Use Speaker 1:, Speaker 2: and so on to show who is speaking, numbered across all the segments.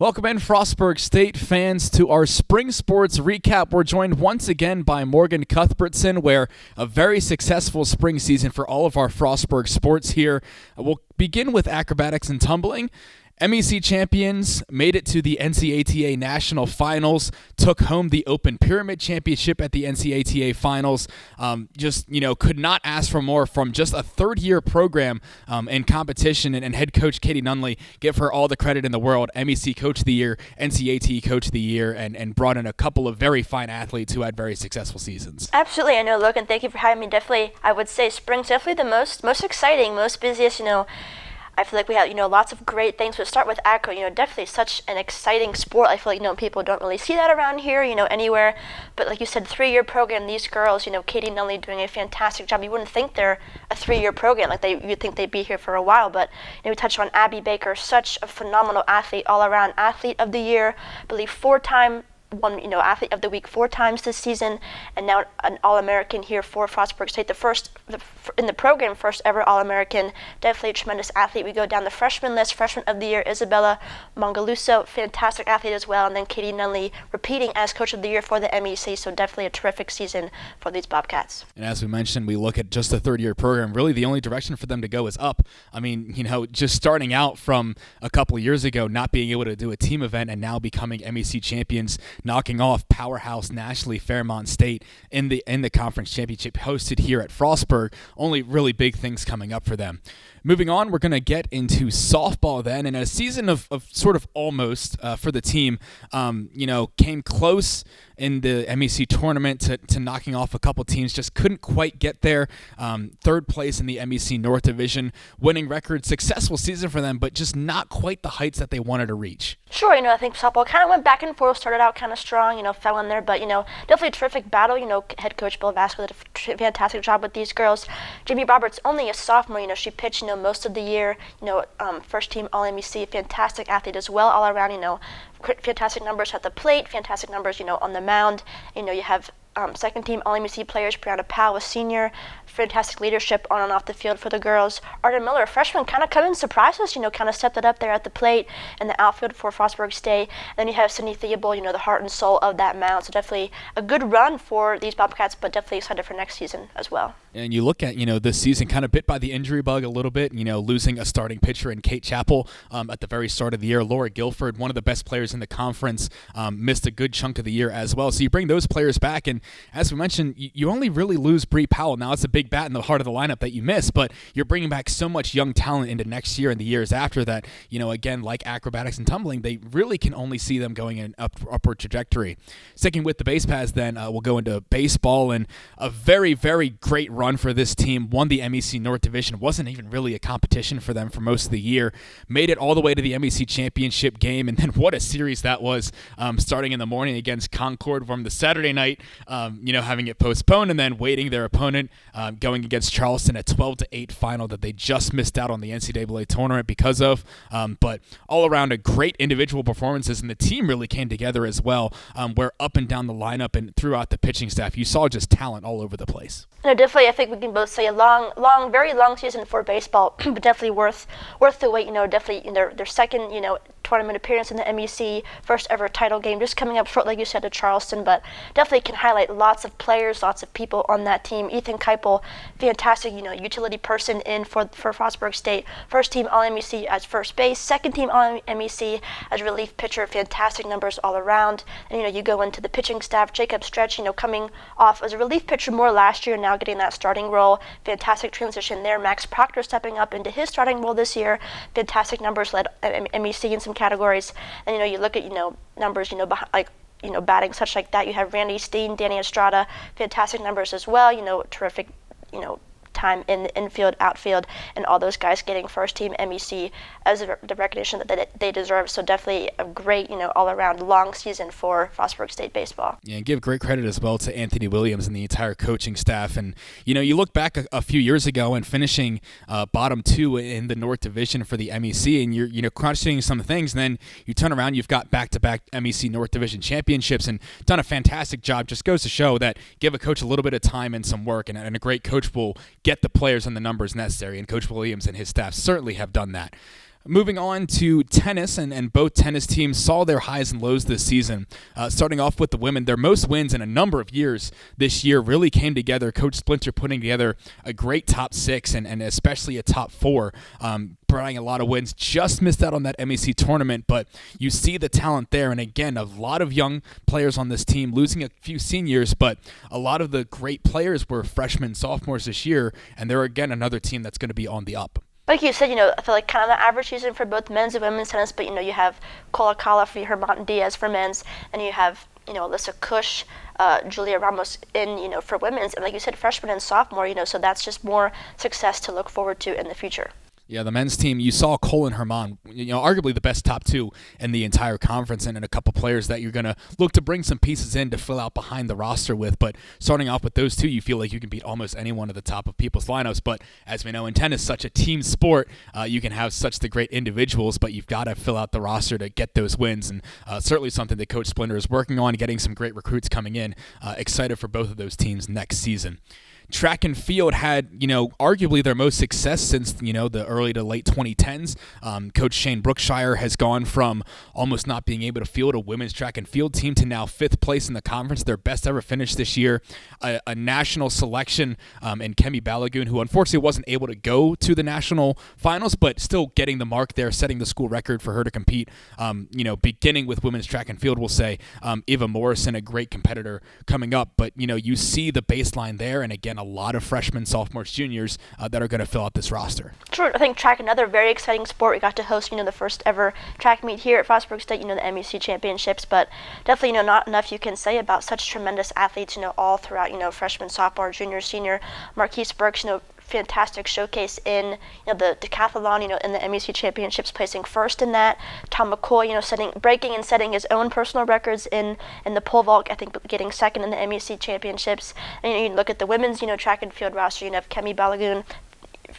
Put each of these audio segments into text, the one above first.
Speaker 1: Welcome in, Frostburg State fans, to our spring sports recap. We're joined once again by Morgan Cuthbertson, where a very successful spring season for all of our Frostburg sports here. We'll begin with acrobatics and tumbling. MEC champions made it to the NCATA National Finals, took home the Open Pyramid Championship at the NCATA Finals. Could not ask for more from just a third-year program in competition. And head coach Katie Nunley, give her all the credit in the world. MEC Coach of the Year, NCAT Coach of the Year, and brought in a couple of very fine athletes who had very successful seasons.
Speaker 2: Absolutely. I know, Logan, thank you for having me. Definitely, I would say spring's definitely the most exciting, most busiest, I feel like we have, lots of great things. But start with acro, definitely such an exciting sport. I feel like, people don't really see that around here, anywhere. But like you said, 3-year program, these girls, Katie Nunley doing a fantastic job. You wouldn't think they're a 3-year program. You'd think they'd be here for a while. But, we touched on Abby Baker, such a phenomenal athlete, all-around athlete of the year. I believe 4-time won, athlete of the week 4 times this season, and now an All-American here for Frostburg State, in the program, first ever All-American. Definitely a tremendous athlete. We go down the freshman list. Freshman of the year, Isabella Mongaluso, fantastic athlete as well, and then Katie Nunley repeating as Coach of the Year for the MEC, so definitely a terrific season for these Bobcats.
Speaker 1: And as we mentioned, we look at just the third-year program. Really, the only direction for them to go is up. I mean, just starting out from a couple of years ago, not being able to do a team event, and now becoming MEC champions, knocking off powerhouse nationally Fairmont State in the conference championship hosted here at Frostburg. Only really big things coming up for them. Moving on, we're going to get into softball then, and a season of sort of almost for the team, came close in the MEC tournament to knocking off a couple teams, just couldn't quite get there. Third place in the MEC North Division, winning record, successful season for them, but just not quite the heights that they wanted to reach.
Speaker 2: Sure, I think softball kind of went back and forth, started out kind of strong, fell in there, but, definitely a terrific battle. Head coach Bill Vasco did a fantastic job with these girls. Jamie Roberts, only a sophomore, she pitched, most of the year, first team All-MEC, fantastic athlete as well, all around, fantastic numbers at the plate, fantastic numbers, on the mound. You have second team All-MEC players, Brianna Powell, a senior, fantastic leadership on and off the field for the girls. Arden Miller, a freshman, kind of come and surprise us, kind of stepped it up there at the plate and the outfield for Frostburg State. And then you have Sydney Theobald, the heart and soul of that mound. So definitely a good run for these Bobcats, but definitely excited for next season as well.
Speaker 1: And you look at, this season kind of bit by the injury bug a little bit, losing a starting pitcher in Kate Chappell at the very start of the year. Laura Guilford, one of the best players in the conference, missed a good chunk of the year as well. So you bring those players back, and as we mentioned, you only really lose Bree Powell. Now, it's a big bat in the heart of the lineup that you miss, but you're bringing back so much young talent into next year and the years after that, again, like acrobatics and tumbling, they really can only see them going in an upward trajectory. Sticking with the base paths then, we'll go into baseball, and a very, very great run for this team. Won the MEC North Division. Wasn't even really a competition for them for most of the year. Made it all the way to the MEC Championship game, and then what a series that was, starting in the morning against Concord from the Saturday night, having it postponed, and then waiting their opponent, going against Charleston at 12-8 final that they just missed out on the NCAA tournament because of. But all around, a great individual performances, and the team really came together as well, where up and down the lineup and throughout the pitching staff, you saw just talent all over the place.
Speaker 2: No, definitely, I think we can both say a very long season for baseball, but definitely worth the wait. Definitely their second, tournament appearance in the MEC, first ever title game, just coming up short, like you said, to Charleston, but definitely can highlight lots of players, lots of people on that team. Ethan Keipel, fantastic, utility person in for Frostburg State. First team All-MEC as first base, second team All-MEC as relief pitcher, fantastic numbers all around. And, you go into the pitching staff, Jacob Stretch, coming off as a relief pitcher more last year, now getting that starting role. Fantastic transition there. Max Proctor stepping up into his starting role this year. Fantastic numbers, led MEC in some categories. And, you look at, numbers, behind, batting such like that. You have Randy Steen, Danny Estrada, fantastic numbers as well. Terrific, time in the infield, outfield, and all those guys getting first team MEC as the recognition that they deserve. So definitely a great, all-around long season for Frostburg State baseball.
Speaker 1: Yeah, and give great credit as well to Anthony Williams and the entire coaching staff. And, you look back a few years ago and finishing bottom 2 in the North Division for the MEC, and you're crunching some things, and then you turn around, you've got back-to-back MEC North Division championships and done a fantastic job. Just goes to show that give a coach a little bit of time and some work, and a great coach will get the players and the numbers necessary, and Coach Williams and his staff certainly have done that. Moving on to tennis, and both tennis teams saw their highs and lows this season. Starting off with the women, their most wins in a number of years this year really came together. Coach Splinter putting together a great top 6 and especially a top 4, bringing a lot of wins. Just missed out on that MEC tournament, but you see the talent there. And again, a lot of young players on this team, losing a few seniors, but a lot of the great players were freshmen, sophomores this year, and they're again another team that's going to be on the up.
Speaker 2: Like you said, I feel like kind of the average season for both men's and women's tennis, but you have Kolakala for Hermant Diaz for men's, and you have Alyssa Cush, Julia Ramos for women's, and like you said, freshman and sophomore, so that's just more success to look forward to in the future.
Speaker 1: Yeah, the men's team, you saw Cole and Herman, arguably the best top 2 in the entire conference, and a couple players that you're going to look to bring some pieces in to fill out behind the roster with. But starting off with those two, you feel like you can beat almost anyone at the top of people's lineups. But as we know in tennis, such a team sport, you can have such the great individuals, but you've got to fill out the roster to get those wins. And certainly something that Coach Splinter is working on, getting some great recruits coming in. Excited for both of those teams next season. Track and field had, arguably their most success since, the early to late 2010s. Coach Shane Brookshire has gone from almost not being able to field a women's track and field team to now 5th place in the conference, their best ever finish this year. A national selection in Kemi Balagoon, who unfortunately wasn't able to go to the national finals, but still getting the mark there, setting the school record for her to compete. Beginning with women's track and field, we'll say. Eva Morrison, a great competitor coming up, but, you see the baseline there, and again, a lot of freshmen, sophomores, juniors that are going to fill out this roster.
Speaker 2: Sure, I think track, another very exciting sport. We got to host, the first ever track meet here at Frostburg State, the MEC championships, but definitely, not enough you can say about such tremendous athletes, all throughout, freshman, sophomore, junior, senior. Marquise Burks, fantastic showcase in the decathlon, in the MEC championships, placing first in that. Tom McCoy, breaking and setting his own personal records in the pole vault, I think getting second in the MEC championships. And you look at the women's, track and field roster, you have Kemi Balagoon,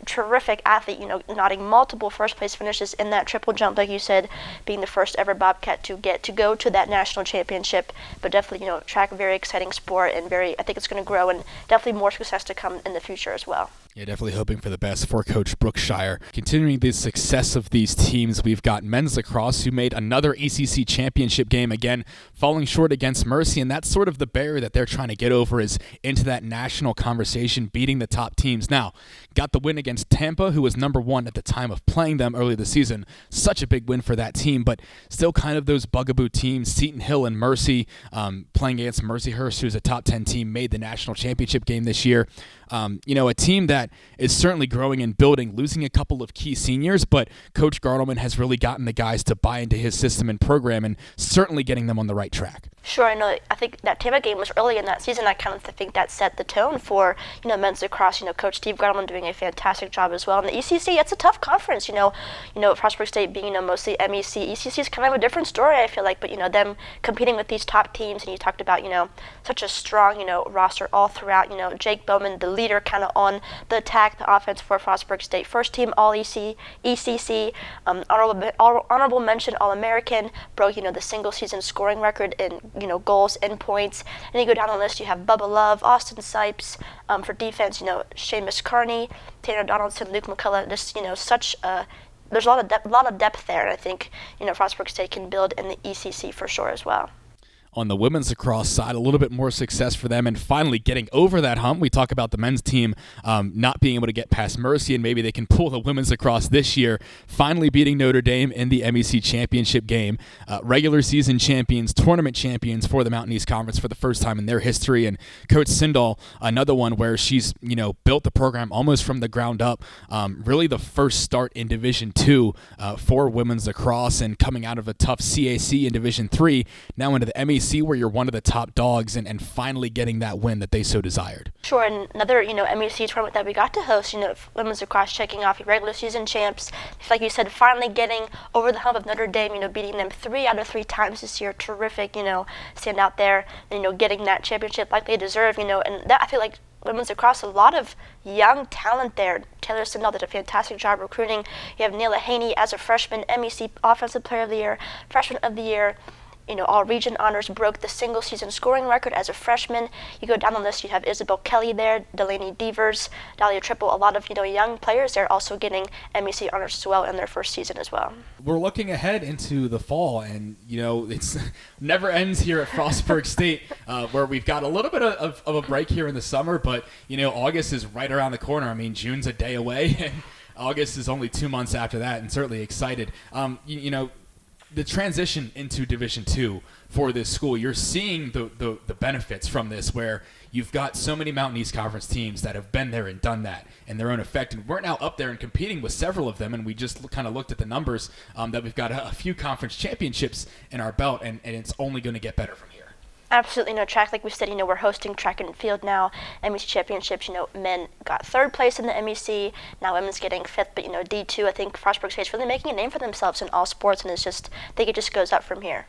Speaker 2: terrific athlete, nodding multiple first place finishes in that triple jump, like you said, being the first ever Bobcat to go to that national championship. But definitely, track, a very exciting sport, and I think it's going to grow, and definitely more success to come in the future as well.
Speaker 1: Yeah, definitely hoping for the best for Coach Brookshire. Continuing the success of these teams, we've got men's lacrosse, who made another ACC championship game, again, falling short against Mercy, and that's sort of the barrier that they're trying to get over, is into that national conversation, beating the top teams. Now, got the win against Tampa, who was number 1 at the time of playing them early this season. Such a big win for that team, but still kind of those bugaboo teams. Seton Hill and Mercy, playing against Mercyhurst, who's a top 10 team, made the national championship game this year. A team that is certainly growing and building, losing a couple of key seniors, but Coach Gartelman has really gotten the guys to buy into his system and program, and certainly getting them on the right track.
Speaker 2: Sure, I know. I think that Tampa game was early in that season. I kind of think that set the tone for, men's lacrosse. Coach Steve Gartelman doing a fantastic job as well. And the ECC, it's a tough conference. Frostburg State being, mostly MEC. ECC is kind of a different story, I feel like. But, them competing with these top teams, and you talked about, such a strong, roster all throughout. Jake Bowman, the leader, kind of on the attack, the offense for Frostburg State. First team ECC, honorable mention All-American, broke, the single season scoring record in, goals and points. And you go down the list, you have Bubba Love, Austin Sipes, for defense, Seamus Carney, Tanner Donaldson, Luke McCullough, just, there's a lot of depth there, and I think, Frostburg State can build in the ECC for sure as well.
Speaker 1: On the women's lacrosse side, a little bit more success for them and finally getting over that hump. We talk about the men's team not being able to get past Mercy, and maybe they can pull the women's lacrosse this year, finally beating Notre Dame in the MEC championship game. Regular season champions, tournament champions for the Mountain East Conference for the first time in their history. And Coach Sindall, another one where she's built the program almost from the ground up. Really the first start in Division II for women's lacrosse, and coming out of a tough CAC in Division III, now into the MEC, where you're one of the top dogs, and finally getting that win that they so desired.
Speaker 2: Sure, and another, MEC tournament that we got to host, women's lacrosse checking off your regular season champs. Like you said, finally getting over the hump of Notre Dame, beating them 3 out of 3 times this year. Terrific, stand out there, and, getting that championship like they deserve, and that, I feel like, women's lacrosse, a lot of young talent there. Taylor Sindall did a fantastic job recruiting. You have Neela Haney as a freshman, MEC Offensive Player of the Year, Freshman of the Year. all region honors, broke the single season scoring record as a freshman. You go down the list, you have Isabel Kelly there, Delaney Devers, Dahlia Triple, a lot of young players there also getting MEC honors as well in their first season as well.
Speaker 1: We're looking ahead into the fall, and it's never ends here at Frostburg State, where we've got a little bit of a break here in the summer, but August is right around the corner. I mean, June's a day away, and August is only 2 months after that, and certainly excited. The transition into Division II for this school, you're seeing the benefits from this, where you've got so many Mountain East Conference teams that have been there and done that in their own effect, and we're now up there and competing with several of them, and we just kind of looked at the numbers that we've got a few conference championships in our belt, and it's only going to get better from here.
Speaker 2: Absolutely. Track, like we said, we're hosting track and field now. MEC championships, men got third place in the MEC. Now women's getting fifth, but, D2, I think Frostburg State's really making a name for themselves in all sports, and I think it just goes up from here.